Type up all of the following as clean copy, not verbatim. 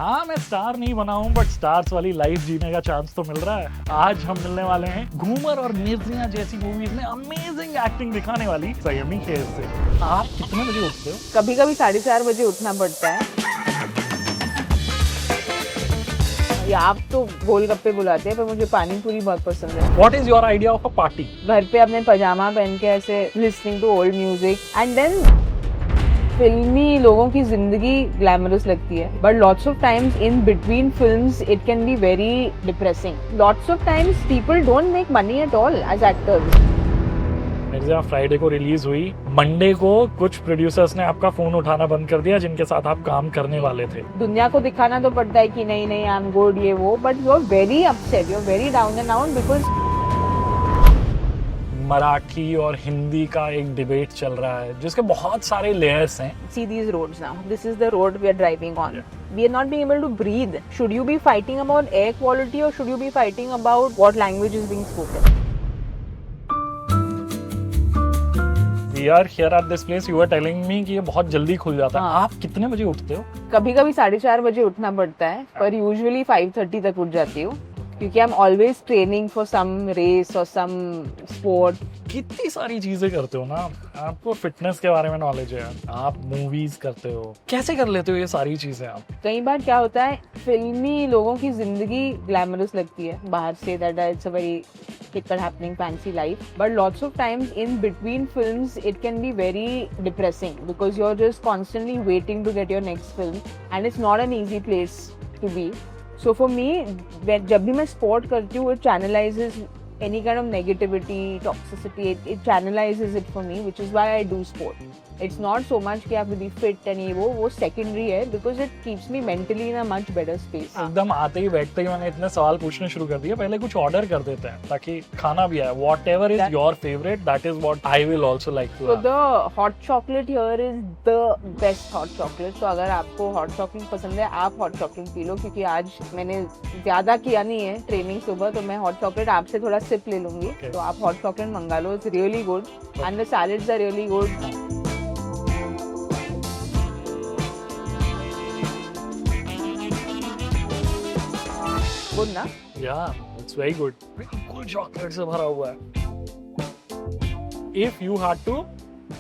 हाँ, मैं स्टार नहीं बना हूँ बट स्टार्स वाली लाइफ जीने का चांस तो मिल रहा है। आज हम मिलने वाले हैं घूमर और मिर्जियाँ जैसी मूवीज में अमेजिंग एक्टिंग दिखाने वाली संयमी खेर से। आप कितने बजे उठते हो? कभी कभी 4:30 बजे उठना पड़ता है। या आप तो गोलगप्पे बुलाते हैं, पर मुझे पानी पूरी बहुत पसंद है। What is your idea of a party? घर पे अपने पजामा पहन के ऐसे listening to old music and then filmi लोगों की जिंदगी ग्लैमरस लगती है, but lots of times in between films it can be very depressing. Lots of times people don't make money at all as actors. Mirzya Friday को release हुई। Monday को कुछ producers ने आपका फोन उठाना बंद कर दिया जिनके साथ आप काम करने वाले थे। दुनिया को दिखाना तो पड़ता है कि नहीं नहीं आई एम गुड ये वो, but you are very upset, you are very down and out because Marathi और हिंदी का एक डिबेट चल रहा है जिसके बहुत सारे लेयर्स हैं। see these roads now, this is the road we are driving on. We are not being able to breathe. Should you be fighting about air quality or should you be fighting about what language is being spoken? We are here at this place. You were telling me कि ये बहुत जल्दी खुल जाता है। हाँ। आप कितने बजे उठते हो? कभी कभी 4:30 बजे उठना पड़ता है, पर यूजुअली 5:30 तक उठ जाती हूँ क्योंकि I am always training for some race और सम स्पोर्ट। कितनी सारी चीजें करते हो ना। आपको फिटनेस के बारे में नॉलेज है, आप मूवीज करते हो, कैसे कर लेते हो ये सारी चीजें आप? कई बार क्या होता है, फिल्मी लोगों की जिंदगी ग्लैमरस लगती है बाहर से, that it's a very typical happening fancy life, but lots of times in between films it can be very depressing because you're just constantly waiting to get your next film and it's not an easy place to be. So for me, जब भी मैं sport करती हूँ, it channelizes any kind of negativity, toxicity, it channelizes it for me, which is why I do sport. It's not so much कि आप be fit and ये वो secondary है, because it keeps me mentally in a much better space. एकदम आते ही बैठते ही मैंने इतने सवाल पूछने शुरू कर दिए। पहले कुछ ऑर्डर कर देते हैं ताकि खाना भी आए। Whatever is your favorite, that is what I will also like to So have. the hot chocolate here is the best hot chocolate. So अगर आपको hot chocolate पसंद है, आप hot chocolate पी लो, क्योंकि आज मैंने ज़्यादा किया नहीं है ट्रेनिंग सुबह, तो मैं hot chocolate आपसे थोड़ा सिप ले लूंगी। तो आप hot chocolate मंगा लो, it's really good and the salads are really good. Good ना? Yeah, it's very good. बिल्कुल चॉकलेट से भरा हुआ है। If you had to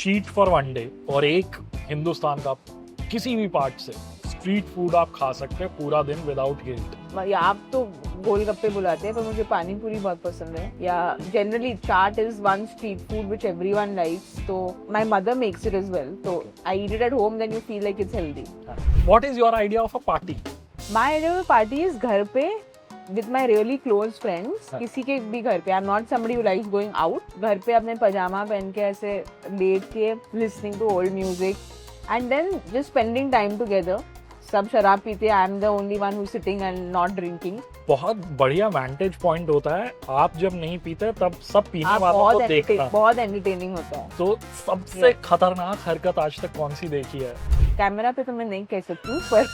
cheat for one day और एक हिंदुस्तान का किसी भी पार्ट से स्ट्रीट फूड आप खा सकते हैं पूरा दिन विदाउट गिल्ट। या आप तो गोलगप्पे बुलाते हैं, पर मुझे पानी पूरी बहुत पसंद है। Yeah generally chaat is one street food which everyone likes, तो my mother makes it as well, तो I eat it at home, then you feel like it's healthy. What is your idea of a party? My idea of party is घर पे with my really close friends, किसी के भी घर पे। I'm not somebody who likes going out. घर पे अपने पजामा पहन के ऐसे लेट के listening to old music and then just spending time together. सब शराब पीते हैं, I am the only one who's sitting and not drinking. बहुत बढ़िया vantage point होता है। आप जब नहीं पीते तब सब पीने वालों को देखना बहुत entertaining होता है। तो सबसे खतरनाक हरकत आज तक कौन सी देखी है? कैमरा पे तो मैं नहीं कह सकती हूँ, पर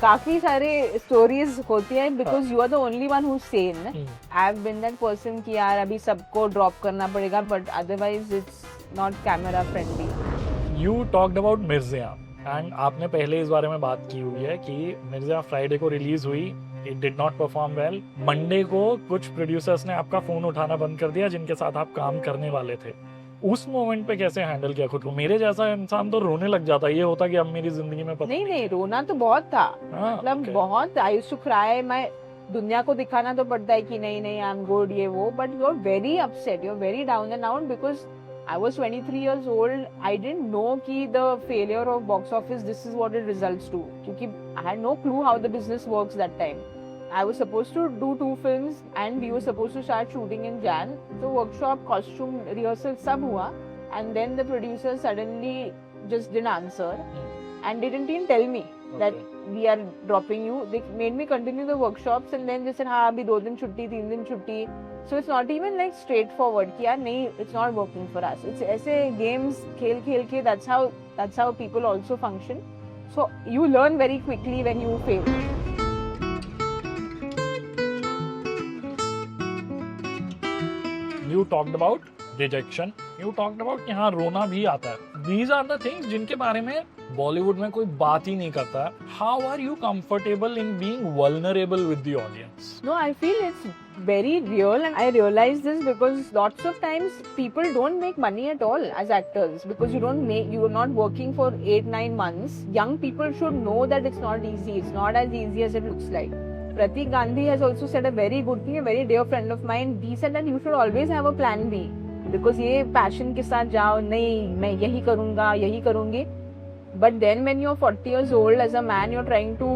काफी सारे स्टोरीज होती हैं because you are the only one who seen. I have been that person कि यार अभी सबको ड्रॉप करना पड़ेगा, but otherwise it's not camera friendly. You talked about Mirzya and आपने पहले इस बारे में बात की हुई है कि मिर्जियाँ फ्राइडे को रिलीज हुई, it did not perform well. Monday को कुछ प्रोड्यूसर्स ने आपका फोन उठाना बंद कर दिया जिनके साथ आप काम करने वाले थे। उस मोमेंट पे कैसे हैंडल किया खुद को? मेरे जैसा इंसान तो रोने लग जाता है। ये होता कि अब मेरी जिंदगी में पता नहीं, रोना तो बहुत था, मतलब बहुत। I used to cry. मैं दुनिया को दिखाना तो पड़ता है कि नहीं नहीं आई एम गुड ये वो, but you are very upset, you are very down and out because I was 23 years old. I didn't know कि the failure of box office, this is what it results to. क्योंकि I had no clue how the business works that time. I was supposed to do 2 films and we were supposed to start shooting in Jan. So workshop, costume, rehearsal सब हुआ, and then the producer suddenly just didn't answer and didn't even tell me that we are dropping you. They made me continue the workshops and then they said हाँ अभी 2 दिन छुट्टी 3 दिन छुट्टी. So it's not even like straightforward कि यार नहीं, it's not working for us. It's ऐसे games खेल के that's how people also function. So you learn very quickly when you fail. You talked about rejection, you talked about कि हाँ रोना भी आता है. दीज आर द थिंग्स जिनके बारे में बॉलीवुड में कोई बात ही नहीं करता. How are you comfortable in being vulnerable with the audience? No, I feel it's very real, and I realize this because lots of times people don't make money at all as actors because you're not working for 8-9 months. Young people should know that it's not easy. It's not as easy as it looks like. Pratik Gandhi has also said a very good thing. A very dear friend of mine, he said that you should always have a plan B because ये passion के साथ जाओ, नहीं मैं यही करूँगा, यही करूँगी. But then when you're 40 years old, as a man, you're trying to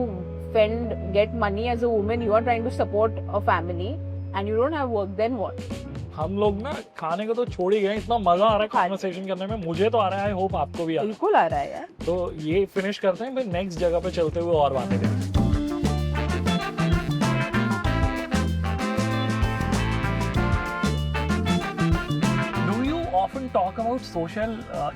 get money. As a woman, you are trying to support a family and you don't have work, then what? हम लोग ना खाने को तो छोड़ ही गए, इतना मजा आ रहा है कॉन्वर्सेशन करने में. मुझे तो आ रहा है, आई होप आपको भी आ रहा है. बिल्कुल आ रहा है यार. तो ये फिनिश करते हैं, फिर नेक्स्ट जगह पे चलते हुए और बातें करेंगे. Often talk about social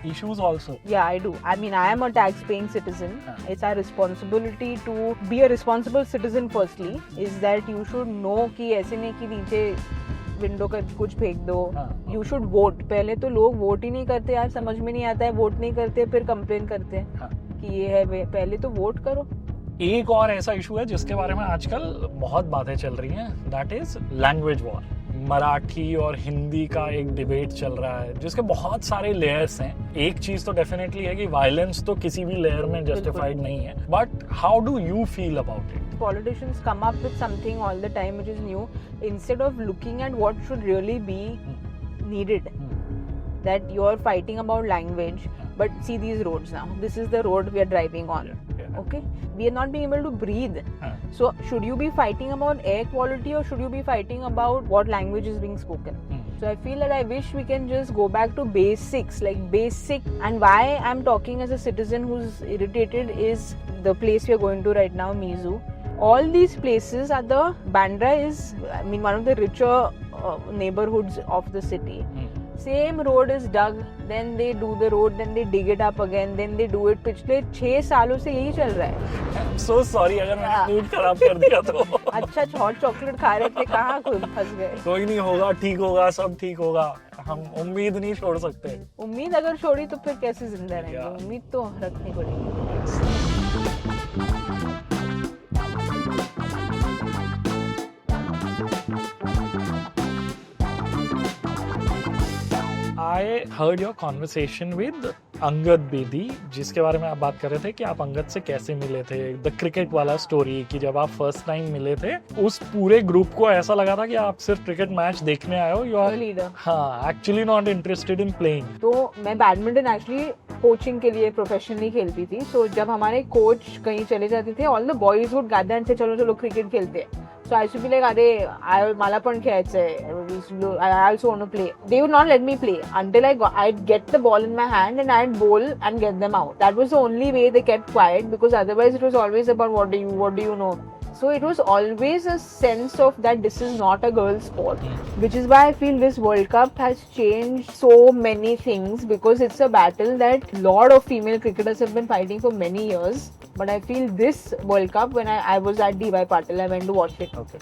issues also. Yeah, I do. I mean, I am a tax-paying citizen. It's our responsibility to be a responsible citizen. Firstly, is that you should know कि ऐसे नहीं कि नीचे विंडो का कुछ फेंक दो. You should vote. पहले तो लोग वोट ही नहीं करते यार, समझ में नहीं आता है, वोट नहीं करते, फिर कंप्लेन करते हैं कि ये है वे. पहले तो वोट करो. एक और ऐसा इशू है जिसके बारे में आजकल बहुत बातें चल रही हैं, that is language war. Marathi और हिंदी का एक डिबेट चल रहा है जिसके बहुत सारे लेयर्स हैं. एक चीज तो डेफिनेटली है कि वायलेंस तो किसी भी लेयर में जस्टिफाइड नहीं है, but how do you feel about it? Politicians come up with something all the time which is new instead of looking at what should really be needed. That you are fighting about language, but see these roads now. This is the road we are driving on. Okay, we are not being able to breathe. So should you be fighting about air quality or should you be fighting about what language is being spoken? So I feel that I wish we can just go back to basics, like basic. And why I'm talking as a citizen who's irritated is the place we are going to right now, Mizu. All these places are Bandra is, I mean, one of the richer neighborhoods of the city. Same road is dug, then they do the road, then they dig it up again, then they do it. पिछले 6 सालों से यही चल रहा है. I'm so sorry अगर मैंने mood खराब कर दिया तो. अच्छा हॉट चॉकलेट खा रहे थे, कहाँ फंस गए. कोई नहीं, होगा, ठीक होगा, सब ठीक होगा. हम उम्मीद नहीं छोड़ सकते. उम्मीद अगर छोड़ी तो फिर कैसे जिंदा रहेंगे. उम्मीद तो रखनी पड़ेगी. I heard your conversation with Angad Bedi, जिसके बारे में आप बात कर रहे थे कि आप अंगद से कैसे मिले थे. द क्रिकेट वाला स्टोरी कि जब आप फर्स्ट टाइम मिले थे उस पूरे ग्रुप को ऐसा लगा था कि आप सिर्फ क्रिकेट मैच देखने आए हो. You are leader. हाँ, actually not interested in playing. तो मैं बैडमिंटन एक्चुअली कोचिंग के लिए प्रोफेशनली खेलती थी. सो जब हमारे कोच कहीं चले जाते थे, all the boys would gather and से चलो चलो क्रिकेट खेलते हैं. So I used to be like, अरे मला पण खेळायचंय. I also want to play. They would not let me play until I'd get the ball in my hand and I'd bowl and get them out. That was the only way they kept quiet, because otherwise it was always about what do you know. So it was always a sense of that this is not a girl's sport, which is why I feel this World Cup has changed so many things, because it's a battle that a lot of female cricketers have been fighting for many years. But I feel this World Cup, when I was at DY Patil, I went to watch it. Okay.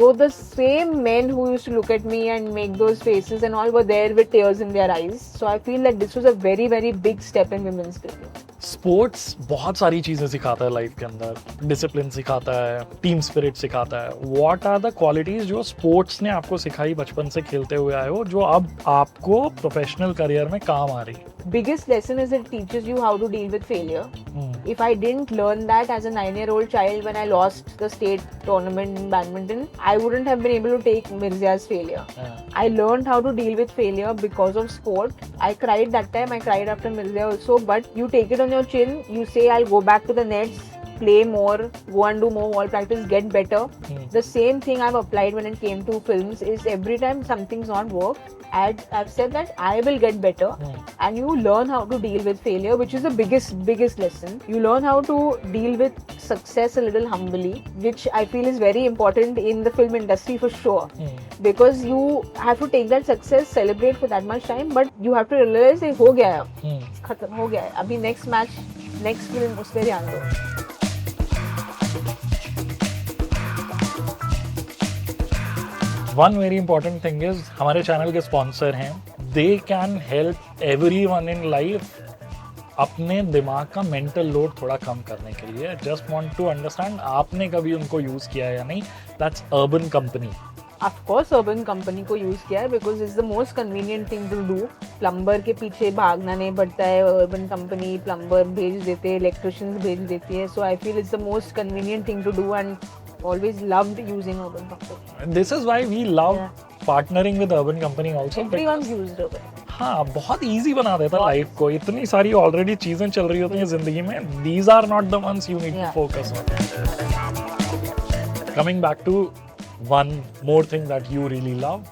So the same men who used to look at me and make those faces and all were there with tears in their eyes. So I feel that this was a very, very big step in women's cricket. Sports बहुत सारी चीजें सिखाता है life के अंदर. Discipline सिखाता है, team spirit सिखाता है. व्हाट आर द क्वालिटीज जो स्पोर्ट्स ने आपको सिखाई बचपन से खेलते हुए आए हो, जो अब आपको प्रोफेशनल करियर में काम आ रही है? Biggest lesson is it teaches you how to deal with failure. If I didn't learn that as a 9-year-old child when I lost the state tournament in badminton, I wouldn't have been able to take Mirza's failure. I learned how to deal with failure because of sport. I cried that time, I cried after Mirza also, but you take it on your chin, you say I'll go back to the nets, play more, go and do more ball practice, get better. The same thing I've applied when it came to films is every time something's not worked, I've said that I will get better. And you learn how to deal with failure, which is the biggest lesson. You learn how to deal with success a little humbly, which I feel is very important in the film industry for sure. Because you have to take that success, celebrate for that much time, but you have to realize that हो गया है, खत्म हो गया है, अभी next match, next film उस पे ध्यान दो. One very important thing is, हमारे चैनल के स्पॉन्सर हैं they can help everyone in life अपने दिमाग का मेंटल लोड थोड़ा कम करने के लिए. जस्ट वांट टू अंडरस्टैंड आपने कभी उनको यूज किया है या नहीं. That's Urban Company. Of course Urban Company को यूज किया है because it's the most convenient thing to do. Plumber के पीछे भागना नहीं पड़ता है. अर्बन कंपनी प्लम्बर भेज देते हैं, इलेक्ट्रिशियंस भेज देती है. So I feel it's the most convenient thing to do and always loved using urban company. And this is why we love partnering with urban company also. Everyone's used urban. हाँ, बहुत easy बना देता life को. इतनी सारी already चीजें चल रही होती हैं जिंदगी में. These are not the ones you need to focus on. Coming back to one more thing that you really love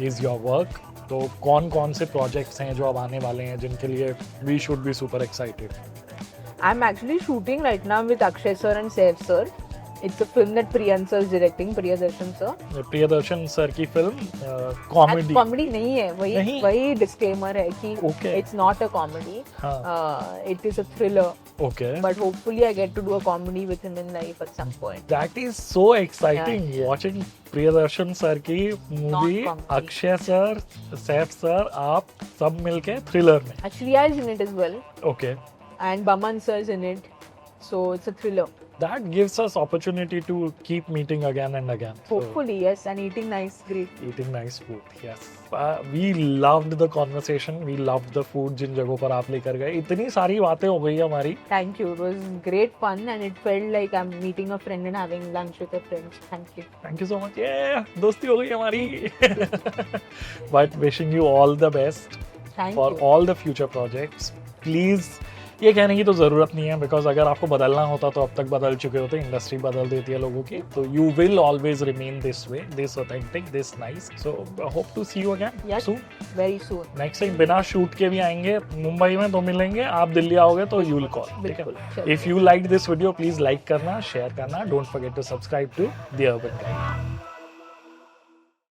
is your work. तो कौन-कौन से प्रोजेक्ट्स हैं जो अब आने वाले हैं जिनके लिए we should be super excited? I'm actually shooting right now with Akshay sir and Saif sir. It's a film that Priyan sir is directing, Priyadarshan sir. Priyadarshan sir की फिल्म कॉमेडी. कॉमेडी नहीं है, वही डिस्क्लेमर है कि it's not a comedy. It is a thriller. Okay. But hopefully I get to do a comedy with him in life at some point. That is so exciting. Watching Priyadarshan sir की movie, Akshay sir, Saif sir, आप सब मिलके thriller में. Actually, I is in it as well. Okay. And Baman sir is in it. So it's a thriller. That gives us opportunity to keep meeting again and again. Hopefully, yes, and eating nice, great. Eating nice food, yes. We loved the conversation. We loved the food जिन जगहों पर आप लेकर गए. इतनी सारी बातें हो गई हमारी. Thank you. It was great fun and it felt like I'm meeting a friend and having lunch with a friend. Thank you. Thank you so much. Yeah, दोस्ती हो गई हमारी. But wishing you all the best for all the future projects. Please. ये कहने की तो ज़रूरत नहीं है बिकॉज अगर आपको बदलना होता तो अब तक बदल चुके होते. इंडस्ट्री बदल देती है लोगों की. तो you will always remain this way, this authentic, this nice. So hope to see you again soon, very soon. Next time बिना शूट के भी आएंगे मुंबई में तो मिलेंगे. आप दिल्ली आओगे तो यू विल कॉल. ठीक है. If you like this video please like करना, शेयर करना. Don't forget to subscribe to the Urban guide.